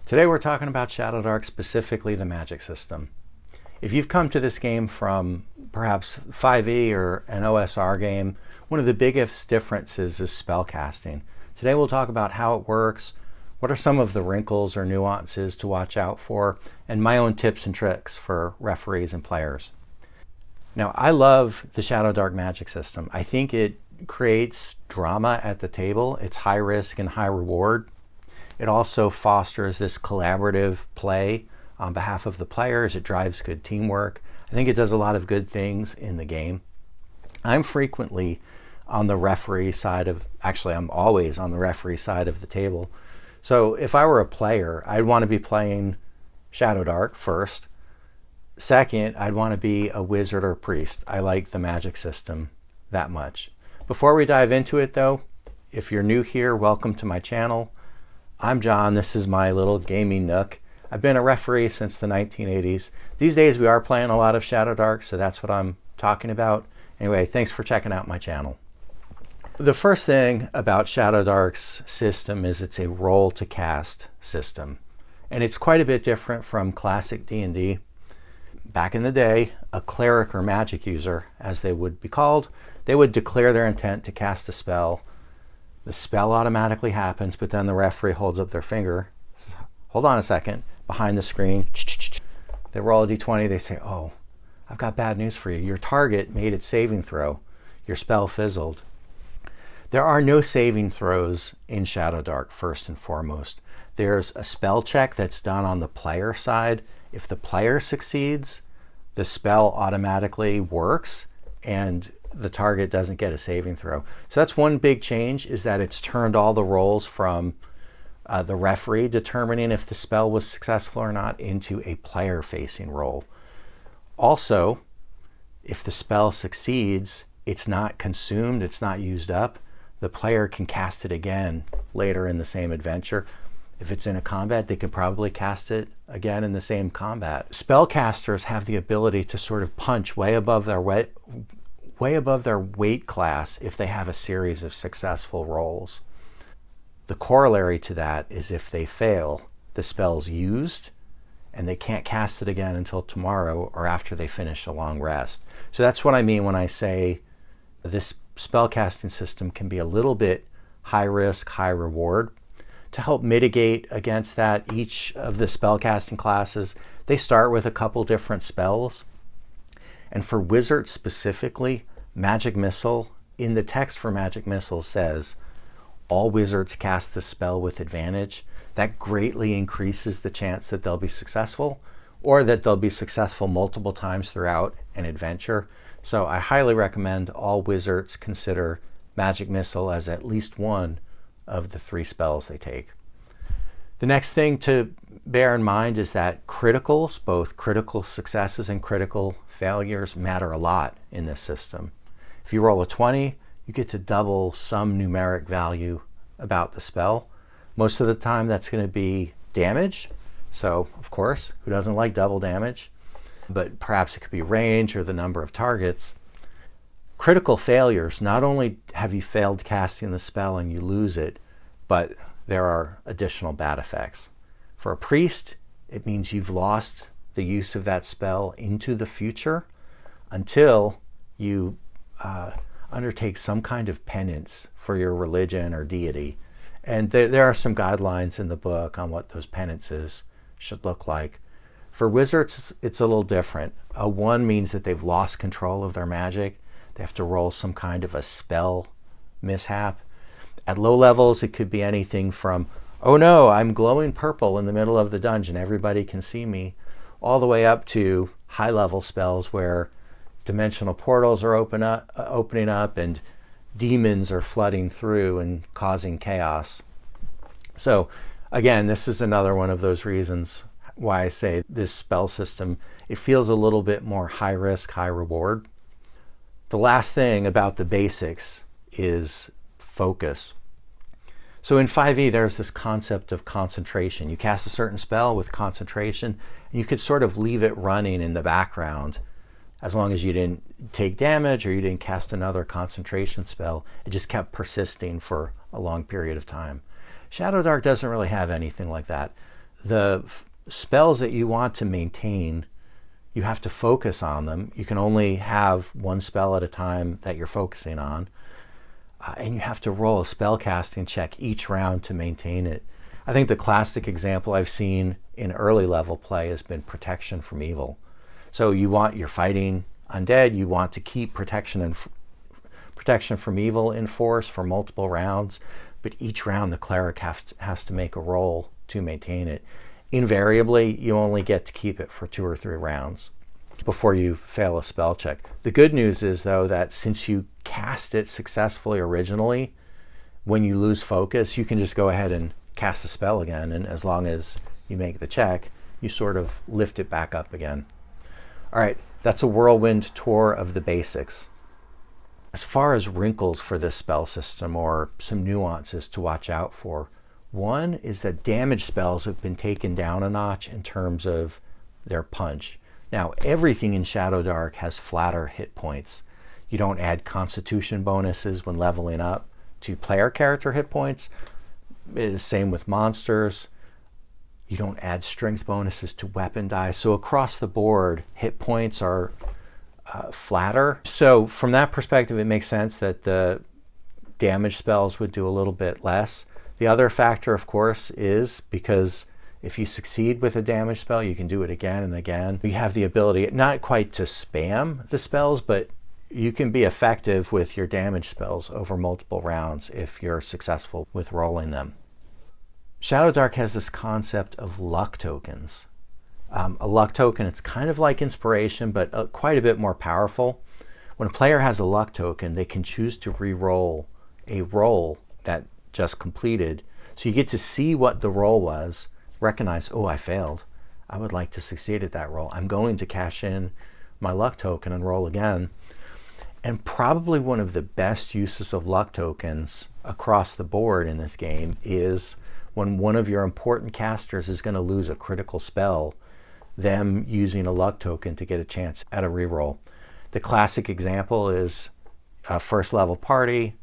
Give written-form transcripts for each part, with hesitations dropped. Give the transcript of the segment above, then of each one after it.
Today we're talking about Shadowdark, specifically the magic system. If you've come to this game from perhaps 5e or an OSR game, one of the biggest differences is spellcasting. Today we'll talk about how it works, what are some of the wrinkles or nuances to watch out for, and my own tips and tricks for referees and players. Now, I love the Shadowdark magic system. I think it creates drama at the table. It's high risk and high reward. It also fosters this collaborative play on behalf of the players. It drives good teamwork. I think it does a lot of good things in the game. I'm frequently on the referee side of, actually I'm always on the referee side of the table. So if I were a player, I'd want to be playing Shadowdark first. Second, I'd want to be a wizard or priest. I like the magic system that much. Before we dive into it though, if you're new here, welcome to my channel. I'm John. This is my little gaming nook. I've been a referee since the 1980s. These days we are playing a lot of Shadowdark, so that's what I'm talking about. Anyway, thanks for checking out my channel. The first thing about Shadowdark's system is it's a roll to cast system. And it's quite a bit different from classic D&D. Back in the day, a cleric or magic user, as they would be called, they would declare their intent to cast a spell. The spell automatically happens, but then the referee holds up their finger. Says, hold on a second. Behind the screen, they roll a d20. They say, oh, I've got bad news for you. Your target made its saving throw. Your spell fizzled. There are no saving throws in Shadowdark, first and foremost. There's a spell check that's done on the player side. If the player succeeds, the spell automatically works and the target doesn't get a saving throw. So that's one big change, is that it's turned all the rolls from the referee determining if the spell was successful or not into a player facing roll. Also, if the spell succeeds, it's not consumed, it's not used up. The player can cast it again later in the same adventure. If it's in a combat, they could probably cast it again in the same combat. Spellcasters have the ability to sort of punch way above their weight class if they have a series of successful rolls. The corollary to that is if they fail, the spell's used and they can't cast it again until tomorrow or after they finish a long rest. So that's what I mean when I say this spellcasting system can be a little bit high risk, high reward. To help mitigate against that, each of the spellcasting classes, they start with a couple different spells. And for wizards specifically, Magic Missile, in the text for Magic Missile says, all wizards cast the spell with advantage. That greatly increases the chance that they'll be successful, or that they'll be successful multiple times throughout an adventure. So I highly recommend all wizards consider Magic Missile as at least one of the 3 spells they take. The next thing to bear in mind is that criticals, both critical successes and critical failures, matter a lot in this system. If you roll a 20, you get to double some numeric value about the spell. Most of the time that's going to be damage. So, of course, who doesn't like double damage? But perhaps it could be range or the number of targets. Critical failures, not only have you failed casting the spell and you lose it, but there are additional bad effects. For a priest, it means you've lost the use of that spell into the future until you undertake some kind of penance for your religion or deity. And there are some guidelines in the book on what those penances should look like. For wizards, it's a little different. A 1 means that they've lost control of their magic. They have to roll some kind of a spell mishap. At low levels, it could be anything from, oh no, I'm glowing purple in the middle of the dungeon, everybody can see me, all the way up to high level spells where dimensional portals are opening up and demons are flooding through and causing chaos. So again, this is another one of those reasons why I say this spell system, it feels a little bit more high risk, high reward. The last thing about the basics is focus. So in 5e, there's this concept of concentration. You cast a certain spell with concentration, and you could sort of leave it running in the background as long as you didn't take damage or you didn't cast another concentration spell. It just kept persisting for a long period of time. Shadowdark doesn't really have anything like that. the spells that you want to maintain, you have to focus on them. You can only have one spell at a time that you're focusing on. And you have to roll a spellcasting check each round to maintain it. I think the classic example I've seen in early level play has been protection from evil. So you're fighting undead, you want to keep protection from evil in force for multiple rounds, but each round the cleric has to make a roll to maintain it. Invariably, you only get to keep it for 2 or 3 rounds before you fail a spell check. The good news is, though, that since you cast it successfully originally, when you lose focus, you can just go ahead and cast the spell again, and as long as you make the check, you sort of lift it back up again. All right, that's a whirlwind tour of the basics. As far as wrinkles for this spell system, or some nuances to watch out for, one is that damage spells have been taken down a notch in terms of their punch. Now, everything in Shadowdark has flatter hit points. You don't add constitution bonuses when leveling up to player character hit points. It is the same with monsters. You don't add strength bonuses to weapon dice. So across the board, hit points are flatter. So from that perspective, it makes sense that the damage spells would do a little bit less. The other factor, of course, is because if you succeed with a damage spell, you can do it again and again. You have the ability, not quite to spam the spells, but you can be effective with your damage spells over multiple rounds if you're successful with rolling them. Shadowdark has this concept of luck tokens. A luck token, it's kind of like inspiration, but quite a bit more powerful. When a player has a luck token, they can choose to re-roll a roll that just completed. So you get to see what the roll was, recognize, oh, I failed. I would like to succeed at that roll. I'm going to cash in my luck token and roll again. And probably one of the best uses of luck tokens across the board in this game is when one of your important casters is going to lose a critical spell, them using a luck token to get a chance at a reroll. The classic example is a first level party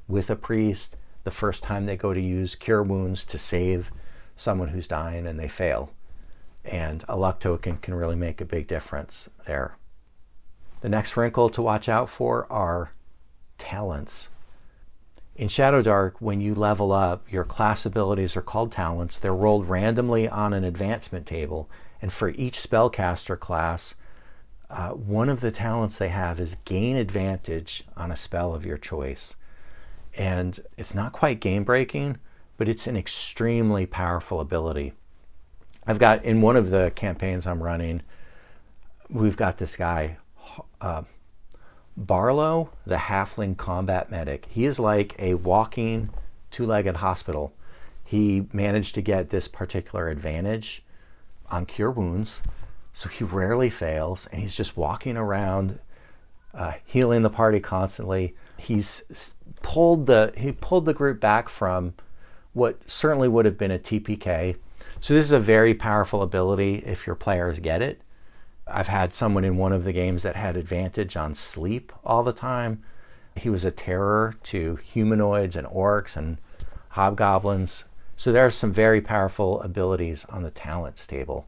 with a priest. The first time they go to use Cure Wounds to save someone who's dying and they fail. And a luck token can really make a big difference there. The next wrinkle to watch out for are talents. In Shadowdark, when you level up, your class abilities are called talents. They're rolled randomly on an advancement table. And for each spellcaster class, one of the talents they have is gain advantage on a spell of your choice. And it's not quite game breaking, but it's an extremely powerful ability. I've got, in one of the campaigns I'm running, we've got this guy, Barlow, the halfling combat medic. He is like a walking two-legged hospital. He managed to get this particular advantage on Cure Wounds, so he rarely fails, and he's just walking around, healing the party constantly. He pulled the group back from what certainly would have been a TPK. So this is a very powerful ability if your players get it. I've had someone in one of the games that had advantage on sleep all the time. He was a terror to humanoids and orcs and hobgoblins. So there are some very powerful abilities on the talents table.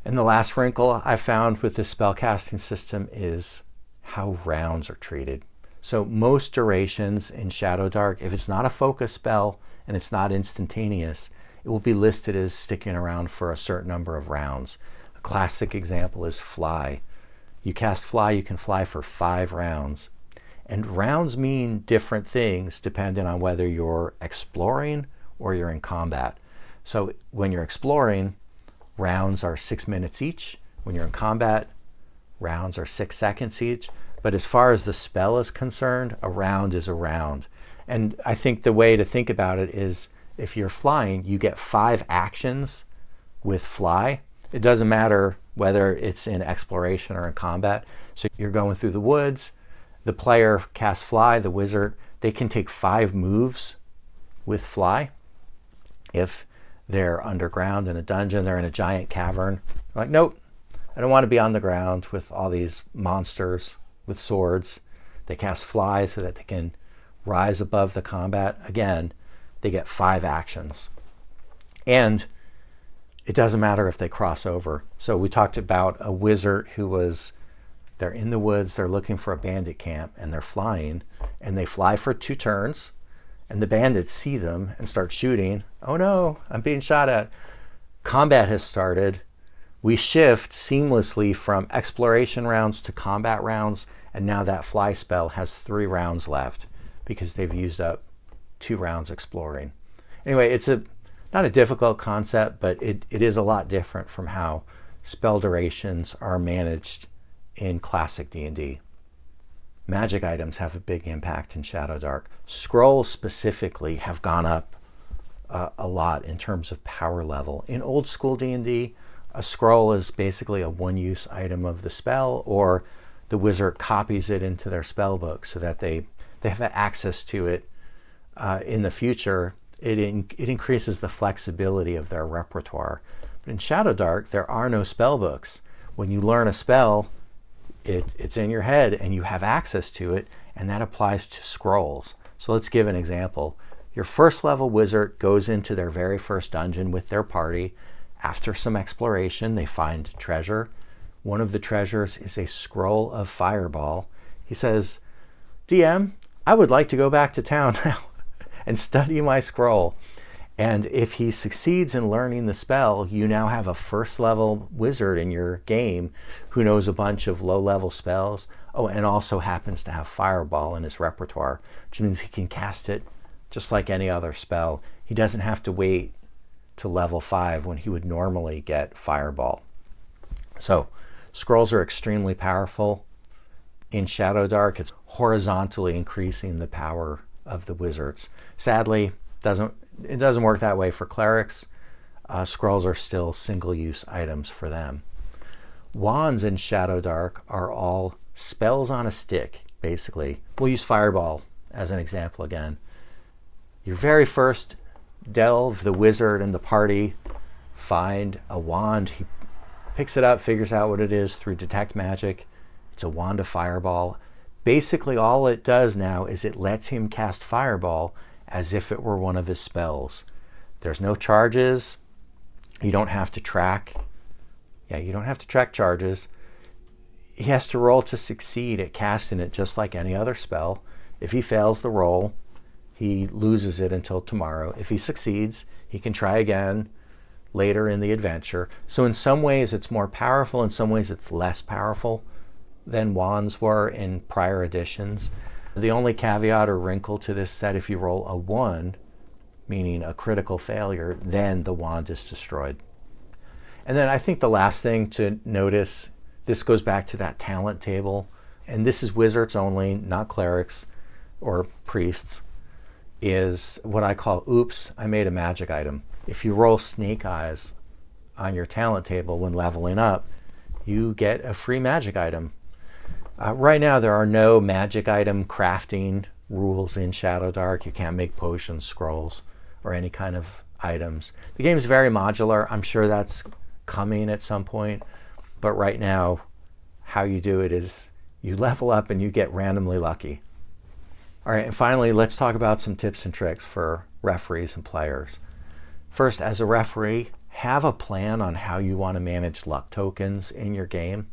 And the last wrinkle I found with this spellcasting system is how rounds are treated. So most durations in Shadowdark, if it's not a focus spell and it's not instantaneous, it will be listed as sticking around for a certain number of rounds. A classic example is Fly. You cast Fly, you can fly for 5 rounds. And rounds mean different things depending on whether you're exploring or you're in combat. So when you're exploring, rounds are 6 minutes each. When you're in combat, rounds are 6 seconds each. But as far as the spell is concerned, a round is a round. And I think the way to think about it is if you're flying, you get 5 actions with Fly. It doesn't matter whether it's in exploration or in combat. So you're going through the woods, the player casts Fly, the wizard, they can take 5 moves with Fly. If they're underground in a dungeon, they're in a giant cavern, they're like, nope, I don't want to be on the ground with all these monsters with swords. They cast Fly so that they can rise above the combat. Again, they get 5 actions. And it doesn't matter if they cross over. So we talked about a wizard who was, they're in the woods, they're looking for a bandit camp, and they're flying, and they fly for 2 turns, and the bandits see them and start shooting. Oh no, I'm being shot at. Combat has started. We shift seamlessly from exploration rounds to combat rounds, and now that fly spell has 3 rounds left because they've used up 2 rounds exploring. Anyway, it's not a difficult concept, but it is a lot different from how spell durations are managed in classic D&D. Magic items have a big impact in Shadowdark. Scrolls specifically have gone up a lot in terms of power level. In old school D&D, a scroll is basically a one-use item of the spell, or the wizard copies it into their spell book so that they have access to it in the future. It increases the flexibility of their repertoire. But in Shadowdark, there are no spell books. When you learn a spell, it's in your head and you have access to it, and that applies to scrolls. So let's give an example. Your first level wizard goes into their very first dungeon with their party. After some exploration, they find treasure. One of the treasures is a scroll of fireball. He says, DM, I would like to go back to town now and study my scroll. And if he succeeds in learning the spell, you now have a first level wizard in your game who knows a bunch of low level spells. Oh, and also happens to have fireball in his repertoire, which means he can cast it just like any other spell. He doesn't have to wait to level 5 when he would normally get fireball. So scrolls are extremely powerful. In Shadowdark, it's horizontally increasing the power of the wizards. Sadly, it doesn't work that way for clerics. Scrolls are still single-use items for them. Wands in Shadowdark are all spells on a stick, basically. We'll use Fireball as an example again. Your very first delve, the wizard and the party find a wand. He picks it up, figures out what it is through Detect Magic. It's a wand of Fireball. Basically, all it does now is it lets him cast Fireball as if it were one of his spells. There's no charges. You don't have to track. You don't have to track charges. He has to roll to succeed at casting it just like any other spell. If he fails the roll, he loses it until tomorrow. If he succeeds, he can try again later in the adventure. So in some ways it's more powerful, in some ways it's less powerful than wands were in prior editions. The only caveat or wrinkle to this is that if you roll a 1, meaning a critical failure, then the wand is destroyed. And then I think the last thing to notice, this goes back to that talent table, and this is wizards only, not clerics or priests, is what I call, oops, I made a magic item. If you roll Snake Eyes on your talent table when leveling up, you get a free magic item. Right now, there are no magic item crafting rules in Shadowdark. You can't make potions, scrolls, or any kind of items. The game is very modular. I'm sure that's coming at some point. But right now, how you do it is you level up and you get randomly lucky. All right, and finally, let's talk about some tips and tricks for referees and players. First, as a referee, have a plan on how you want to manage luck tokens in your game.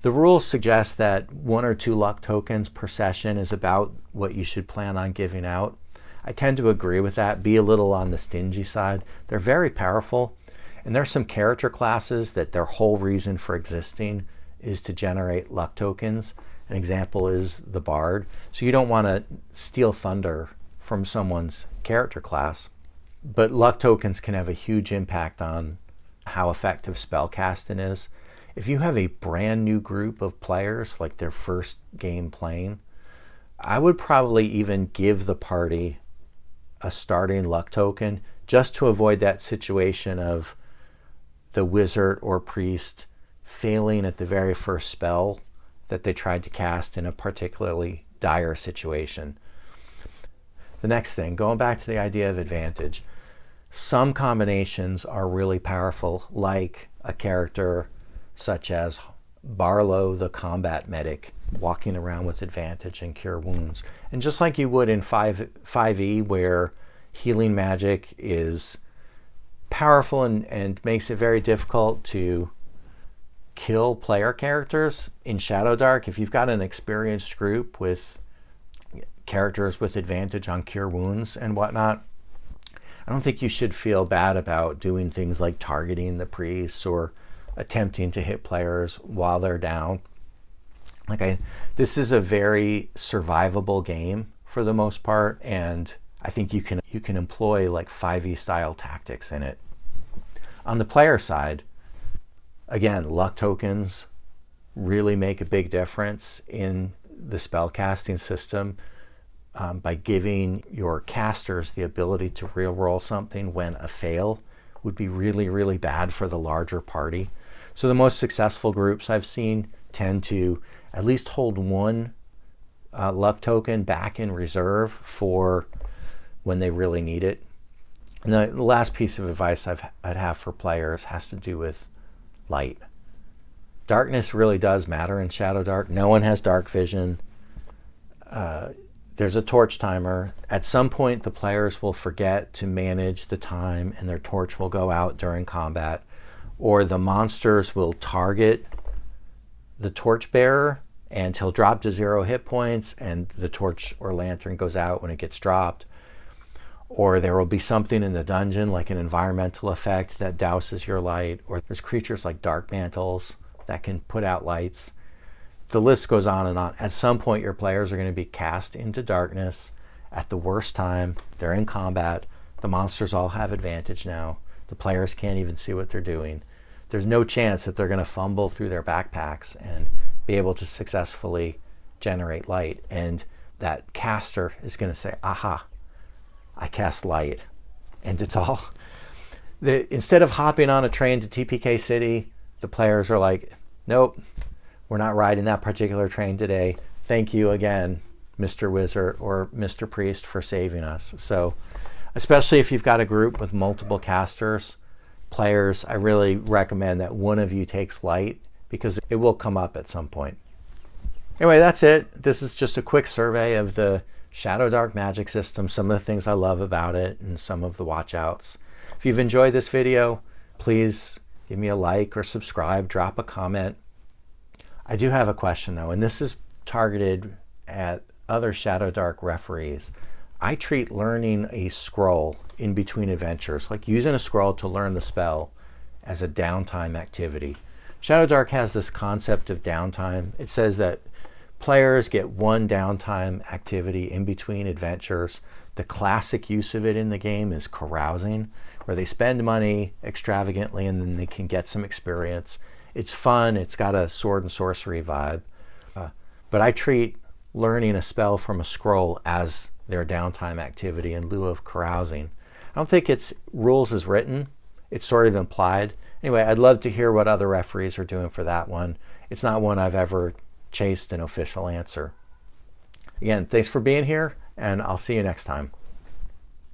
The rules suggest that 1 or 2 luck tokens per session is about what you should plan on giving out. I tend to agree with that, be a little on the stingy side. They're very powerful, and there's some character classes that their whole reason for existing is to generate luck tokens. An example is the Bard. So you don't want to steal thunder from someone's character class, but luck tokens can have a huge impact on how effective spellcasting is. If you have a brand new group of players, like their first game playing, I would probably even give the party a starting luck token just to avoid that situation of the wizard or priest failing at the very first spell that they tried to cast in a particularly dire situation. The next thing, going back to the idea of advantage, some combinations are really powerful, like a character such as Barlow, the combat medic, walking around with advantage and cure wounds. And just like you would in 5e, where healing magic is powerful and makes it very difficult to kill player characters in Shadowdark. If you've got an experienced group with characters with advantage on cure wounds and whatnot, I don't think you should feel bad about doing things like targeting the priests or attempting to hit players while they're down. This is a very survivable game for the most part, and I think you can employ like 5e style tactics in it. On the player side, again, luck tokens really make a big difference in the spellcasting system by giving your casters the ability to reroll something when a fail would be really, really bad for the larger party. So the most successful groups I've seen tend to at least hold one luck token back in reserve for when they really need it. And the last piece of advice I'd have for players has to do with light. Darkness really does matter in Shadowdark. No one has dark vision. There's a torch timer. At some point, the players will forget to manage the time and their torch will go out during combat, or the monsters will target the torch bearer and he'll drop to 0 hit points and the torch or lantern goes out when it gets dropped. Or there will be something in the dungeon like an environmental effect that douses your light, or there's creatures like dark mantles that can put out lights. The list goes on and on. At some point, your players are going to be cast into darkness at the worst time. They're in combat. The monsters all have advantage now. The players can't even see what they're doing. There's no chance that they're going to fumble through their backpacks and be able to successfully generate light. And that caster is going to say, aha, I cast light. And it's all... Instead of hopping on a train to TPK City, the players are like, nope, we're not riding that particular train today. Thank you again, Mr. Wizard or Mr. Priest, for saving us. So especially if you've got a group with multiple casters, players, I really recommend that one of you takes light because it will come up at some point. Anyway, that's it. This is just a quick survey of the Shadowdark magic system, some of the things I love about it, and some of the watchouts. If you've enjoyed this video, please give me a like or subscribe, drop a comment. I do have a question though, and this is targeted at other Shadowdark referees. I treat learning a scroll in between adventures, like using a scroll to learn the spell, as a downtime activity. Shadowdark has this concept of downtime. It says that players get one downtime activity in between adventures. The classic use of it in the game is carousing, where they spend money extravagantly and then they can get some experience. It's fun. It's got a sword and sorcery vibe. But I treat learning a spell from a scroll as their downtime activity in lieu of carousing. I don't think it's rules as written. It's sort of implied. Anyway, I'd love to hear what other referees are doing for that one. It's not one I've ever chased an official answer. Again, thanks for being here, and I'll see you next time.